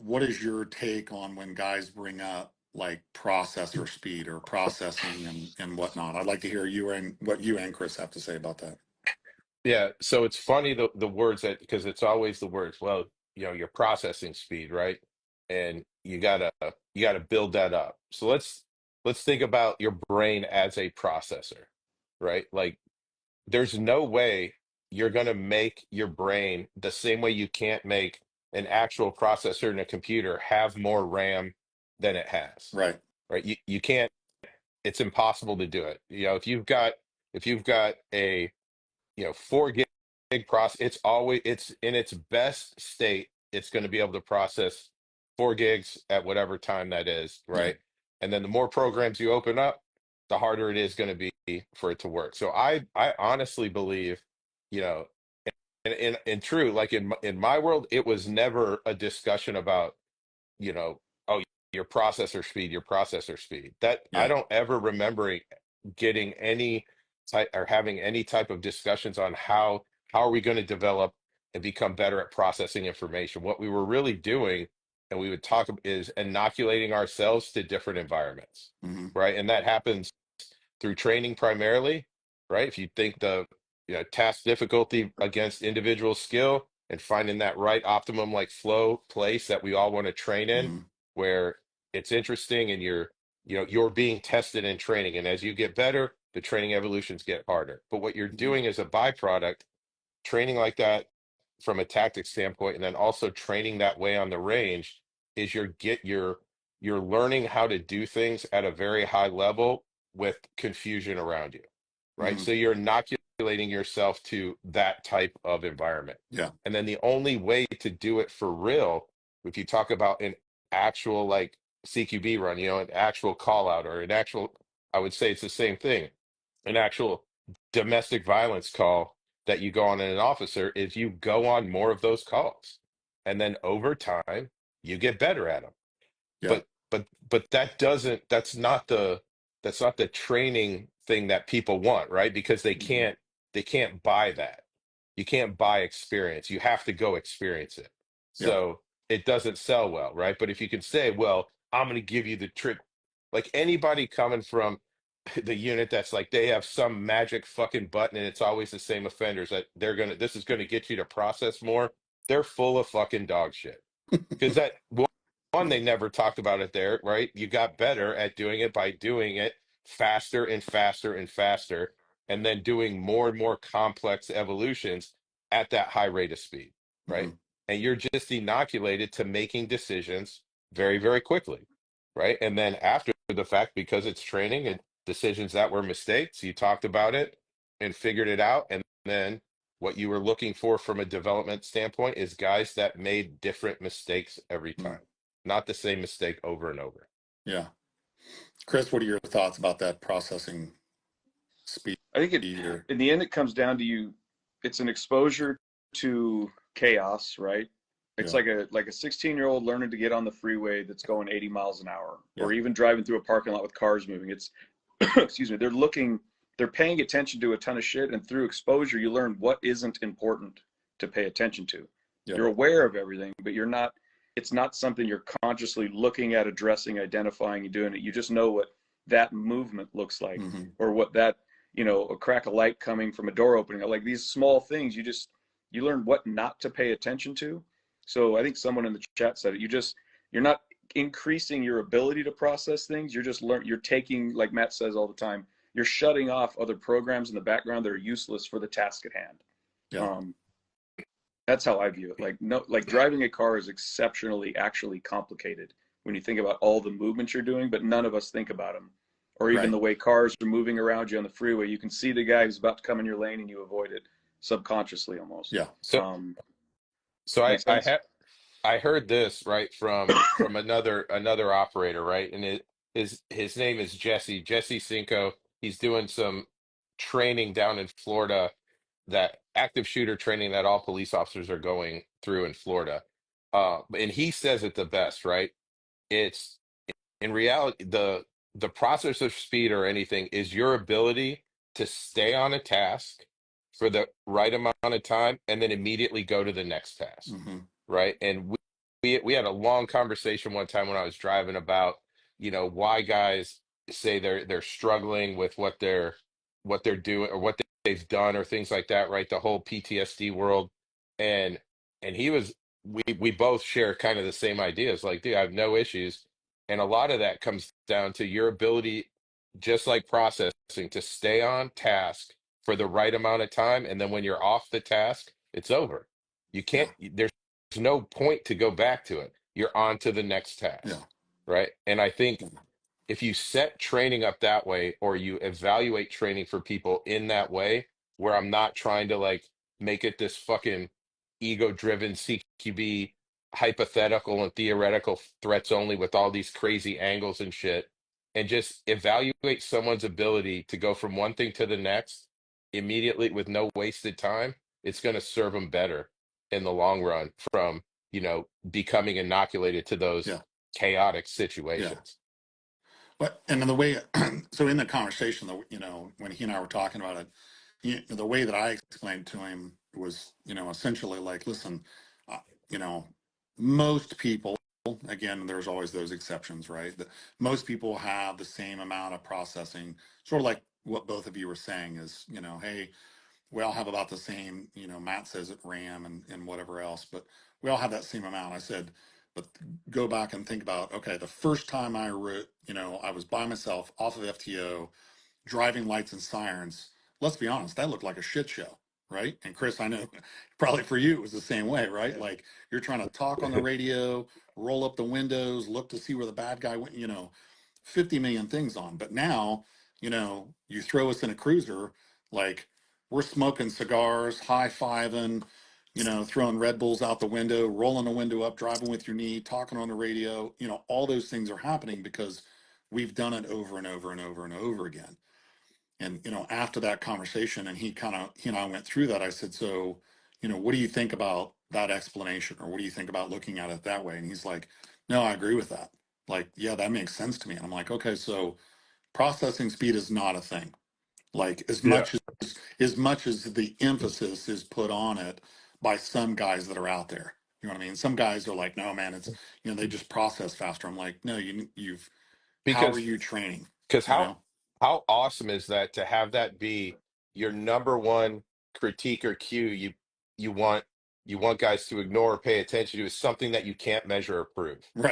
what is your take on when guys bring up like processor speed or processing and whatnot? I'd like to hear you and what you and Chris have to say about that. Yeah, so it's funny the words that because it's always the words. Well, your processing speed, right? And you gotta build that up. So let's think about your brain as a processor, right? Like there's no way you're gonna make your brain the same way you can't make an actual processor in a computer have more RAM than it has, Right. right? You can't, it's impossible to do it. If you've got a 4 gig process, it's in its best state, it's going to be able to process 4 gigs at whatever time that is, Yeah. right? And then the more programs you open up, the harder it is going to be for it to work. So I honestly believe, you know, in true, like in my world, it was never a discussion about, oh, your processor speed. That I Yeah. don't ever remember getting any type or having any type of discussions on how are we going to develop and become better at processing information. What we were really doing, and we would talk is inoculating ourselves to different environments, Hmm. right? And that happens through training primarily, right? If you think the task difficulty against individual skill and finding that right optimum like flow place that we all want to train in, Hmm. where it's interesting and you're being tested in training. And as you get better, the training evolutions get harder. But what you're Hmm. doing as a byproduct, training like that from a tactics standpoint, and then also training that way on the range is you're learning how to do things at a very high level with confusion around you, right? Hmm. So you're inoculating yourself to that type of environment. Yeah. And then the only way to do it for real, if you talk about an actual like CQB run, an actual call out or an actual, I would say it's the same thing, an actual domestic violence call that you go on in an officer is you go on more of those calls. And then over time, you get better at them. Yeah. But that's not the training thing that people want, right? Because they Hmm. can't buy that. You can't buy experience. You have to go experience it. Yeah. So it doesn't sell well, right? But if you can say, well, I'm going to give you the trick, like anybody coming from the unit that's like they have some magic fucking button and it's always the same offenders that this is gonna get you to process more, they're full of fucking dog shit. Because that one, they never talked about it there, right? You got better at doing it by doing it faster and faster and faster, and then doing more and more complex evolutions at that high rate of speed, right? Hmm. And you're just inoculated to making decisions very, very quickly, right? And then after the fact, because it's training and decisions that were mistakes, you talked about it and figured it out. And then what you were looking for from a development standpoint is guys that made different mistakes every Hmm. time, not the same mistake over and over. Yeah. Chris, what are your thoughts about that processing speed I think or in the end, it comes down to you. It's an exposure to chaos, right? It's yeah. like a 16-year-old learning to get on the freeway that's going 80 miles an hour, Yeah. or even driving through a parking lot with cars moving. It's excuse me. They're paying attention to a ton of shit, and through exposure, you learn what isn't important to pay attention to. Yep. You're aware of everything, but you're not. It's not something you're consciously looking at, addressing, identifying, and doing it. You just know what that movement looks like, Hmm. or what that a crack of light coming from a door opening, like these small things. You learn what not to pay attention to. So I think someone in the chat said it. You're not increasing your ability to process things. You're taking, like Matt says all the time, you're shutting off other programs in the background that are useless for the task at hand. Yeah. Um, that's how I view it. Like, no, like driving a car is exceptionally actually complicated when you think about all the movements you're doing, but none of us think about them. Or even Right. the way cars are moving around you on the freeway. You can see the guy who's about to come in your lane and you avoid it subconsciously almost. Yeah. So, so I Makes I sense? had I heard this right from another operator, right? And his name is Jesse Cinco. He's doing some training down in Florida, that active shooter training that all police officers are going through in Florida. And he says it the best, right? It's in reality the processor speed or anything is your ability to stay on a task for the right amount of time and then immediately go to the next task, Hmm. right? And we had a long conversation one time when I was driving about, why guys say they're struggling with what they're doing or what they've done or things like that, right? The whole PTSD world. And he was we both share kind of the same ideas. Like, dude, I have no issues. And a lot of that comes down to your ability, just like processing, to stay on task for the right amount of time. And then when you're off the task, it's over. You can't, Yeah. there's no point to go back to it. You're on to the next Yeah. task, right? And I think Yeah. if you set training up that way, or you evaluate training for people in that way, where I'm not trying to like make it this fucking ego driven CQB hypothetical and theoretical threats only with all these crazy angles and shit, and just evaluate someone's ability to go from one thing to the next immediately with no wasted time, it's going to serve them better in the long run from, becoming inoculated to those Yeah. chaotic Yeah. situations. But and then the way, so in the conversation, when he and I were talking about it, the way that I explained to him was, essentially like, listen, uh, you know, most people, again, there's always those exceptions, right? Most people have the same amount of processing, sort of like what both of you were saying is, hey, we all have about the same, Matt says it RAM and whatever else, but we all have that same amount. I said, but go back and think about, okay, the first time I wrote, I was by myself off of FTO, driving lights and sirens. Let's be honest, that looked like a shit show, right? And Chris, I know probably for you it was the same way, right? Like you're trying to talk on the radio, roll up the windows, look to see where the bad guy went, 50 million things on. But now, you throw us in a cruiser, like we're smoking cigars, high-fiving, throwing Red Bulls out the window, rolling the window up, driving with your knee, talking on the radio, all those things are happening because we've done it over and over and over and over again. And after that conversation, and he and I went through that, I said, so what do you think about that explanation, or what do you think about looking at it that way? And he's like, no, I agree with that. Like, yeah, that makes sense to me. And I'm like, okay, so processing speed is not a thing. Like Yeah. as much as the emphasis is put on it by some guys that are out there. You know what I mean? Some guys are like, no, man, it's they just process faster. I'm like, no, you've how are Because you training? because You how know? how awesome is that to have that be your number one critique or cue you want guys to ignore or pay attention to, is something that you can't measure or prove. Right.